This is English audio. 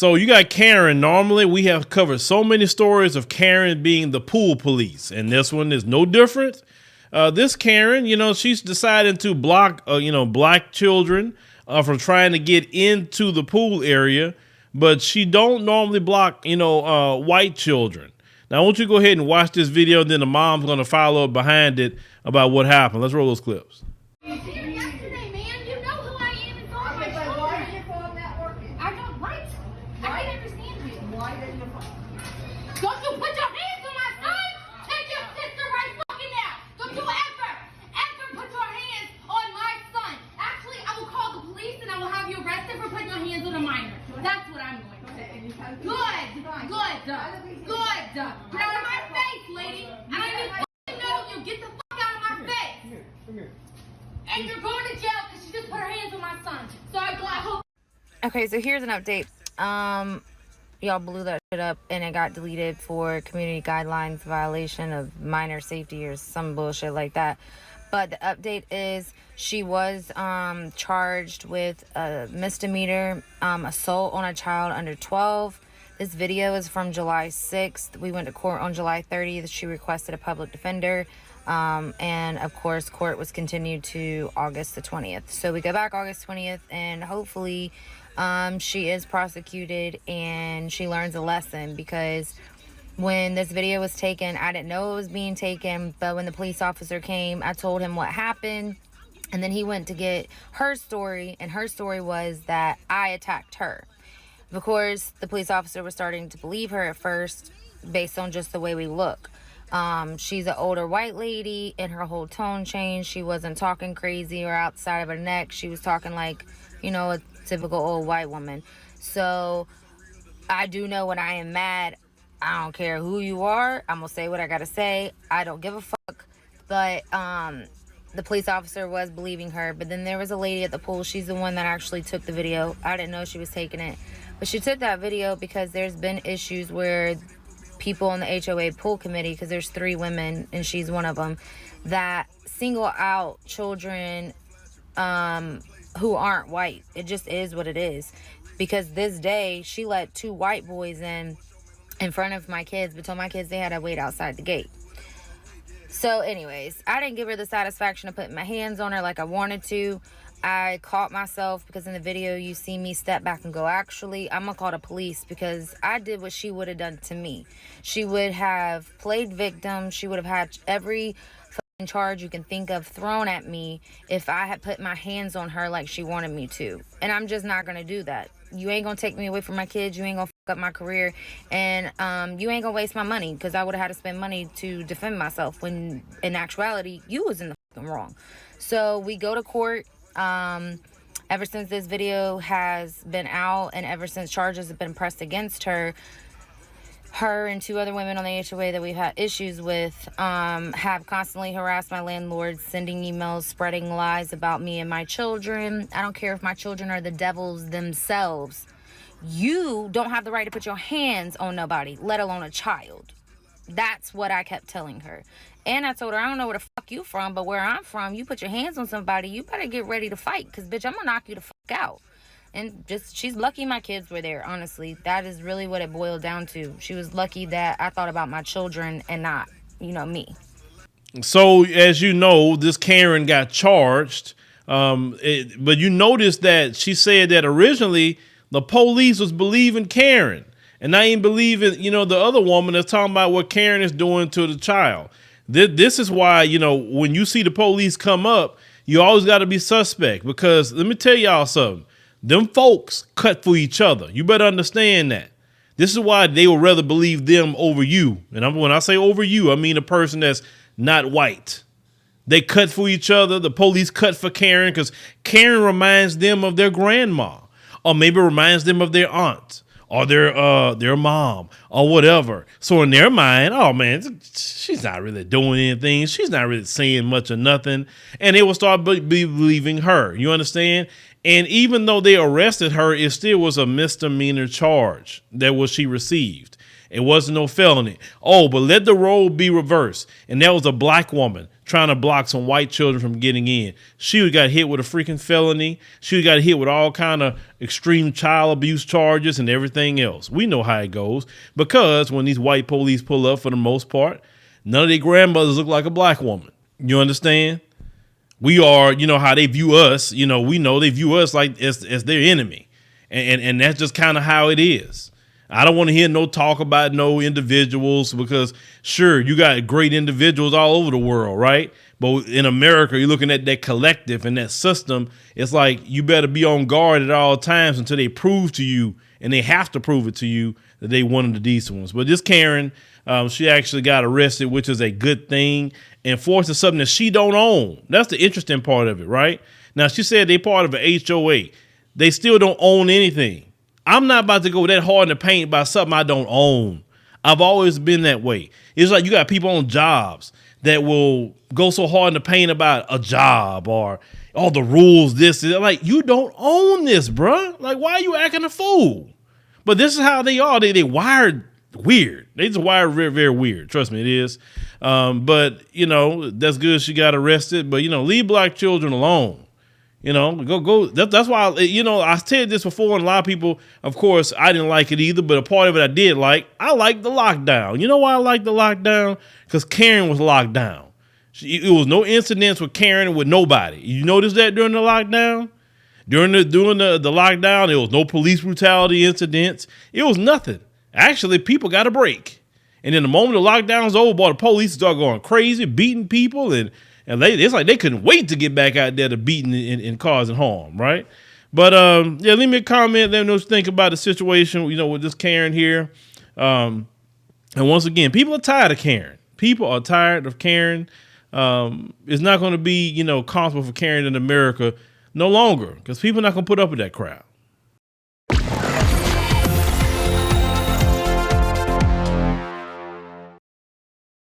So you got Karen. Normally we have covered so many stories of Karen being the pool police, and this one is no different. This Karen, she's deciding to block, black children from trying to get into the pool area, but she don't normally block, white children. Now I want you to go ahead and watch this video, and then the mom's going to follow up behind it about what happened. Let's roll those clips. Don't you put your hands on my son? Take your sister right fucking now. Don't you ever put your hands on my son. Actually, I will call the police and I will have you arrested for putting your hands on a minor. That's what I'm going to do. Good. Get out of my face, lady. And I need to know you. Get the fuck out of my face. Come here. And you're going to jail because she just put her hands on my son. So I hope. Okay, so here's an update. Y'all blew that shit up and it got deleted for community guidelines violation of minor safety or some bullshit like that. But the update is she was charged with a misdemeanor assault on a child under 12. This video is from July 6th. We went to court on July 30th. She requested a public defender. And of course, court was continued to August the 20th. So we go back August 20th and hopefully she is prosecuted and she learns a lesson, because when this video was taken, I didn't know it was being taken, but when the police officer came, I told him what happened, and then he went to get her story, and her story was that I attacked her. Of course, the police officer was starting to believe her at first based on just the way we look. She's an older white lady and her whole tone changed. She wasn't talking crazy or outside of her neck. She was talking like, a typical old white woman. So I do know when I am mad, I don't care who you are. I'm gonna say what I gotta say. I don't give a fuck. But the police officer was believing her. But then there was a lady at the pool. She's the one that actually took the video. I didn't know she was taking it, but she took that video because there's been issues where people on the HOA pool committee, because there's 3 women and she's one of them, that single out children who aren't white. It just is what it is. Because this day she let 2 white boys in front of my kids, but told my kids they had to wait outside the gate. So anyways, I didn't give her the satisfaction of putting my hands on her like I wanted to. I caught myself because in the video you see me step back and go, actually, I'm gonna call the police, because I did what she would have done to me. She would have played victim. She would have had every fucking charge you can think of thrown at me if I had put my hands on her like she wanted me to. And I'm just not gonna do that. You ain't gonna take me away from my kids. You ain't gonna fuck up my career, and you ain't gonna waste my money, because I would have had to spend money to defend myself when in actuality you was in the fucking wrong. So we go to court. Ever since this video has been out and ever since charges have been pressed against her and 2 other women on the HOA that we've had issues with have constantly harassed my landlord, sending emails, spreading lies about me and my children. I don't care if my children are the devils themselves. You don't have the right to put your hands on nobody, let alone a child. That's what I kept telling her. And I told her, I don't know where the fuck you from, but where I'm from, you put your hands on somebody, you better get ready to fight, because bitch, I'm gonna knock you the fuck out. And just, she's lucky my kids were there, honestly. That is really what it boiled down to. She was lucky that I thought about my children and not, me. So, as you know, this Karen got charged, but you notice that she said that originally the police was believing Karen, and I ain't believing, the other woman that's talking about what Karen is doing to the child. This is why, when you see the police come up, you always got to be suspect, because let me tell y'all something. Them folks cut for each other. You better understand that. This is why they would rather believe them over you. And when I say over you, I mean a person that's not white. They cut for each other. The police cut for Karen because Karen reminds them of their grandma, or maybe reminds them of their aunt, or their mom, or whatever. So in their mind, oh man, she's not really doing anything. She's not really saying much or nothing. And they will start believing her. You understand? And even though they arrested her, it still was a misdemeanor charge that she received. It wasn't no felony. Oh, but let the role be reversed. And that was a black woman. trying to block some white children from getting in. She got hit with a freaking felony. She got hit with all kind of extreme child abuse charges and everything else. We know how it goes, because when these white police pull up, for the most part, none of their grandmothers look like a black woman. You understand? We are, you know, how they view us. You know, we know they view us like as their enemy. And that's just kind of how it is. I don't want to hear no talk about no individuals, because sure, you got great individuals all over the world, right? But in America, you're looking at that collective and that system. It's like you better be on guard at all times until they prove to you, and they have to prove it to you, that they one of the decent ones. But this Karen, she actually got arrested, which is a good thing, and forcing something that she don't own. That's the interesting part of it, right? Now, she said they part of an HOA. They still don't own anything. I'm not about to go that hard in the paint by something I don't own. I've always been that way. It's like you got people on jobs that will go so hard in the paint about a job or all the rules. This is like, you don't own this, bruh. Like, why are you acting a fool? But this is how they are. They wired weird. They just wired very, very weird. Trust me, it is. But you know, that's good. She got arrested. But you know, leave black children alone. You know, go. That's why, you know, I said this before, and a lot of people, of course, I didn't like it either, but a part of it I did like. I liked the lockdown. You know why I liked the lockdown? Because Karen was locked down. It was no incidents with Karen with nobody. You notice that during the lockdown? During the lockdown, there was no police brutality incidents. It was nothing. Actually, people got a break. And then the moment the lockdown's over, boy, the police start going crazy, beating people, and it's like they couldn't wait to get back out there to beating and causing harm, right? But yeah, leave me a comment. Let me know what you think about the situation, you know, with this Karen here. And once again, people are tired of Karen. People are tired of Karen. It's not going to be, you know, comfortable for Karen in America no longer, because people are not going to put up with that crowd.